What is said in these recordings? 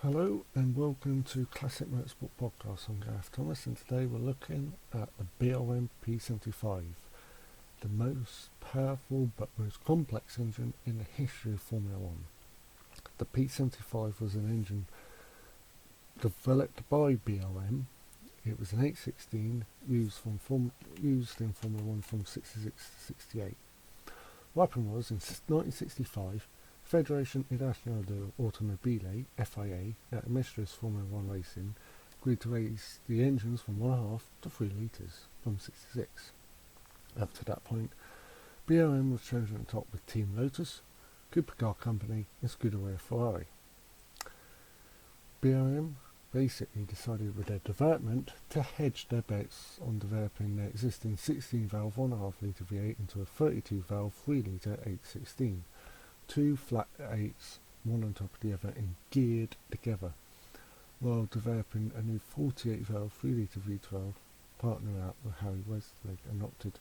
Hello and welcome to Classic Motorsport Podcast. I'm Gareth Thomas and today we're looking at the BRM P75, the most powerful but most complex engine in the history of Formula 1. The P75 was an engine developed by BRM. It was an H16 used in Formula 1 from 66 to 68. What happened was in 1965, Federación Internacional de Automobile (FIA) at Masters Formula 1 Racing agreed to raise the engines from 1.5 to 3 litres from 66. Up to that point, BRM was chosen at the top with Team Lotus, Cooper Car Company and Scuderia Ferrari. BRM basically decided with their development to hedge their bets on developing their existing 16-valve 1.5 litre V8 into a 32-valve 3 litre H16. Two flat 8s, one on top of the other and geared together, while developing a new 48-valve 3 litre V12, partnering up with Harry Westlake and opted to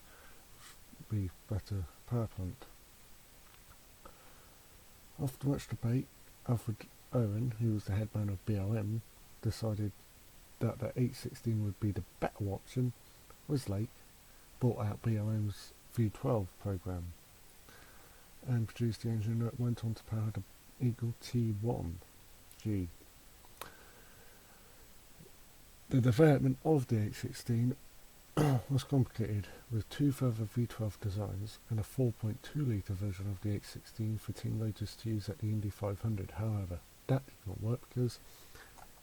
be better power plant. After much debate, Alfred Owen, who was the head man of BRM, decided that the H16 would be the better option. Westlake bought out BRM's V12 program and produced the engine that went on to power the Eagle T1G. The development of the H16 was complicated, with two further V12 designs and a 4.2 litre version of the H16 for Team Lotus to use at the Indy 500. However, that did not work because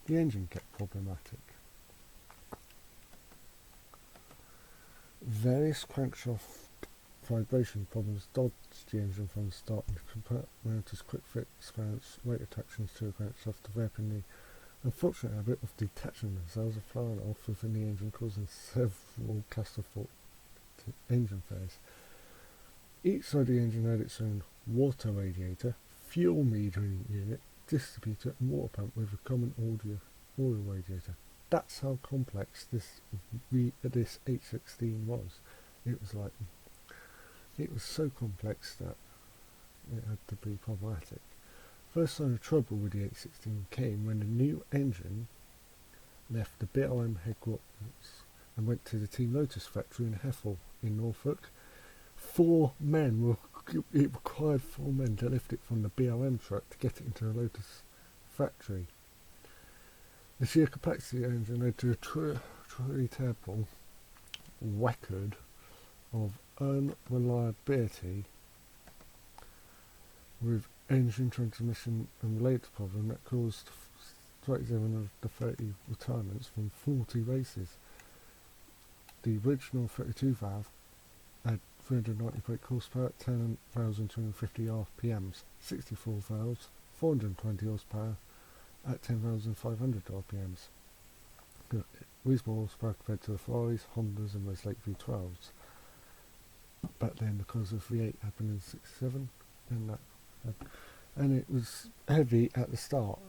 the engine kept problematic. Various crankshaft vibration problems dodged the engine from the start, and compartmenters quick fit spans weight attachments to a crankshaft, developing the unfortunate habit of detaching themselves and flying off within the engine, causing several clusterfuck engine failures. Each side of the engine had its own water radiator, fuel metering unit, distributor and water pump with a common oil radiator. That's how complex this H16 was. It was so complex that it had to be problematic. First sign of trouble with the H16 came when the new engine left the BRM headquarters and went to the Team Lotus factory in Heffel in Norfolk. It required 4 men to lift it from the BRM truck to get it into the Lotus factory. The sheer complexity of the engine led to a truly terrible record of unreliability, with engine transmission and related problem that caused 37 of the 30 retirements from 40 races. The original 32 valve had 390 brake horsepower at 10,250 RPMs, 64 valves, 420 horsepower at 10,500 RPMs. Reasonable horsepower compared to the Ferraris, Hondas and Westlake V12s. But then because of V8 happened in 67 and it was heavy at the start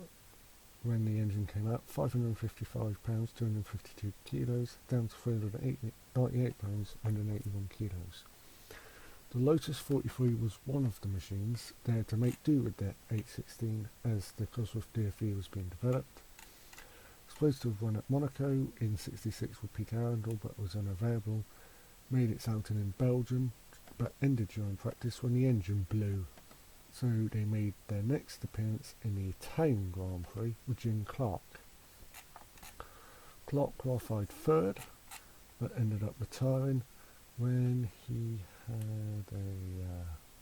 when the engine came out, 555 pounds, 252 kilos, down to 398 pounds, 181 kilos. The Lotus 43 was one of the machines there to make do with their H16 as the Cosworth DFE was being developed. Supposed to have run at Monaco in 66 with Peter Arundel but was unavailable. Made its outing in Belgium but ended during practice when the engine blew. So they made their next appearance in the Italian Grand Prix with Jim Clark. Clark qualified third but ended up retiring when he had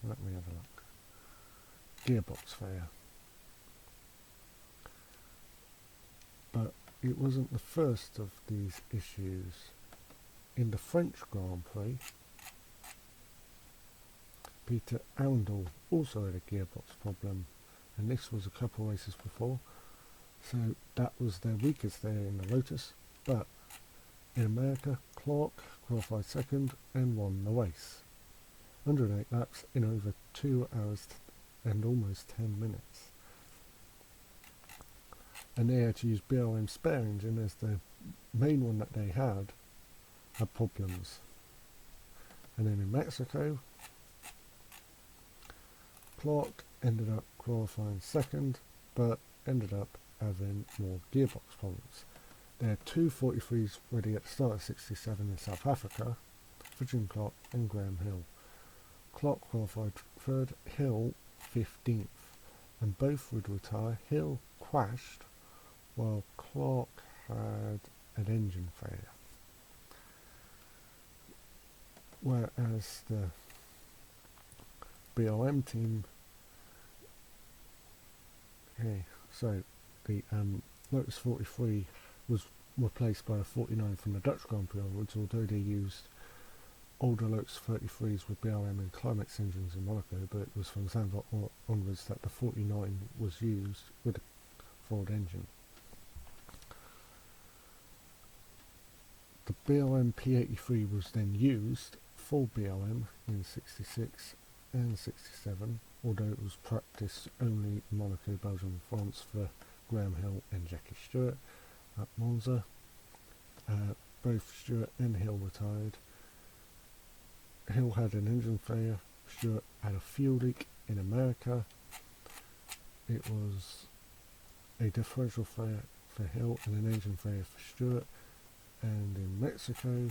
let me have a look, gearbox failure. But it wasn't the first of these issues. In the French Grand Prix, Peter Arundel also had a gearbox problem, and this was a couple races before, so that was their weakest there in the Lotus. But in America, Clark qualified second and won the race. 108 laps in over 2 hours and almost 10 minutes. And they had to use BRM spare engine as the main one that they had problems. And then in Mexico, Clark ended up qualifying second, but ended up having more gearbox problems. There are two 43s ready at the start of 67 in South Africa, for Jim Clark and Graham Hill. Clark qualified 3rd, Hill 15th, and both would retire. Hill crashed while Clark had an engine failure. Whereas the BRM team, the Lotus 43 was replaced by a 49 from the Dutch Grand Prix onwards, although they used older Lotus 33s with BRM and Climax engines in Monaco, but it was from Zandvoort onwards that the 49 was used with a Ford engine. The BRM P75 was then used for BRM in 66 and 67, although it was practiced only in Monaco, Belgium and France for Graham Hill and Jackie Stewart. At Monza, both Stewart and Hill retired. Hill had an engine failure, Stewart had a fuel leak in America. It was a differential failure for Hill and an engine failure for Stewart, and in Mexico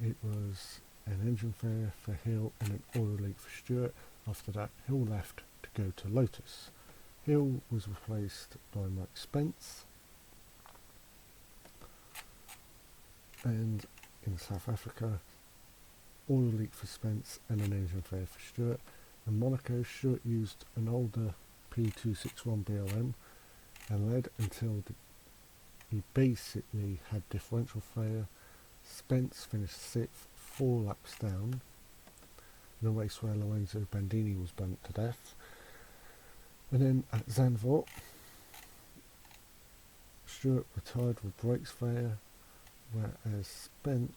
it was an engine failure for Hill and an oil leak for Stewart. After that, Hill left to go to Lotus. Hill was replaced by Mike Spence, and in South Africa, oil leak for Spence and an engine failure for Stewart. In Monaco, Stewart used an older P261 BRM and led until he basically had differential failure. Spence finished 6th, 4 laps down, in a race where Lorenzo Bandini was burnt to death. And then at Zandvoort, Stewart retired with brakes failure, whereas Spence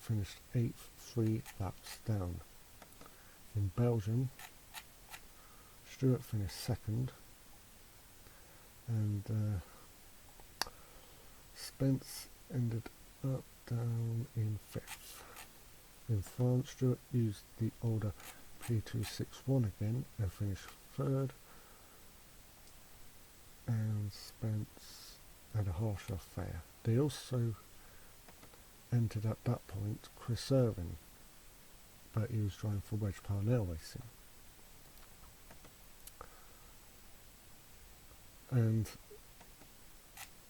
finished 8th, 3 laps down. In Belgium, Stewart finished 2nd, and Spence ended up down in 5th. In France, Stewart used the older P261 again and finished 3rd, and Spence had a harsher failure. They also entered at that point Chris Irvin, but he was driving for Wedge Parnell Racing. And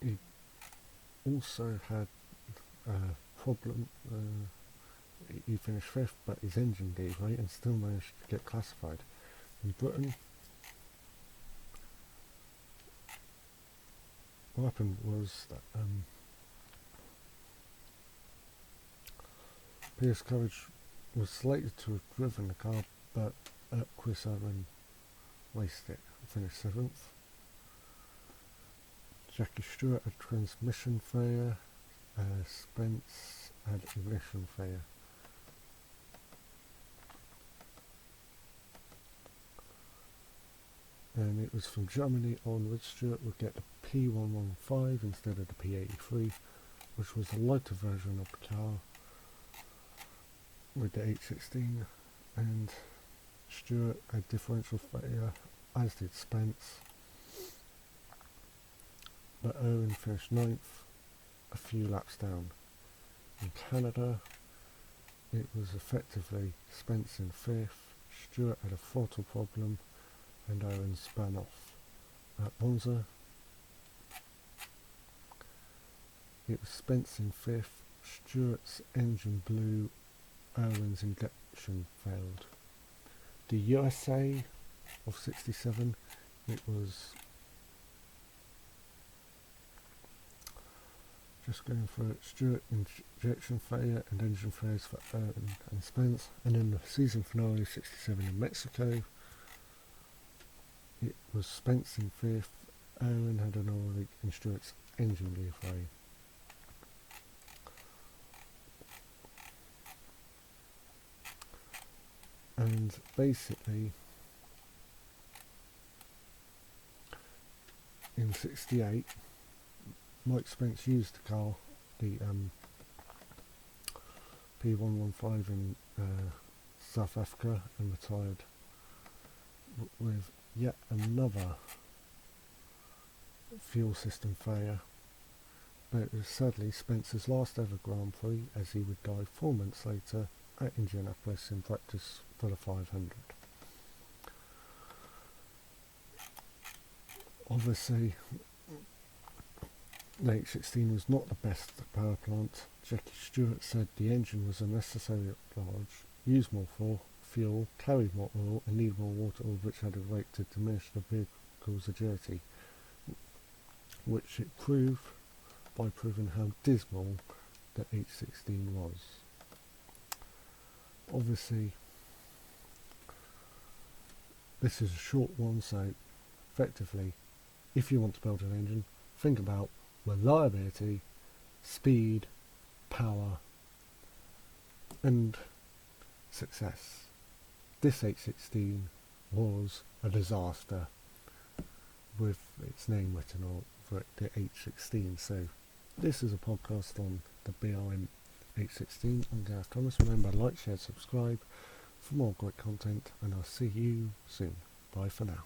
he also had a problem. He finished 5th, but his engine gave way and still managed to get classified. In Britain, what happened was that Piers Courage was slated to have driven the car, but Chris Irvin raced it and finished 7th. Jackie Stewart had transmission failure, Spence had ignition failure. And it was from Germany onwards, Stewart would get the P115 instead of the P83, which was a lighter version of the car with the H16, and Stewart had differential failure, as did Spence, but Owen finished 9th, a few laps down. In Canada, it was effectively Spence in 5th, Stewart had a throttle problem, and Owen spun off. At Monza, it was Spence in 5th, Stewart's engine blew, Owen's injection failed. The USA of 67, it was just going for Stewart injection failure and engine failures for Owen and Spence, and in the season finale 67 in Mexico, it was Spence in 5th, Owen had an oil leak and Stewart's engine gave way. And basically, in 68, Mike Spence used the car, the P115 in South Africa, and retired with yet another fuel system failure, but it was sadly Spencer's last ever Grand Prix, as he would die 4 months later at Indianapolis in practice for the 500. Obviously, the H16 was not the best power plant. Jackie Stewart said the engine was unnecessarily large, used more fuel, carried more oil, and needed more water, all of which added weight to diminish the vehicle's agility, which it proved by proving how dismal the H16 was. Obviously, this is a short one, so effectively, if you want to build an engine, think about reliability, speed, power, and success. This H16 was a disaster with its name written over it, the H16. So this is a podcast on the BRM H16. I'm Gareth Thomas. Remember, like, share, subscribe for more great content, and I'll see you soon. Bye for now.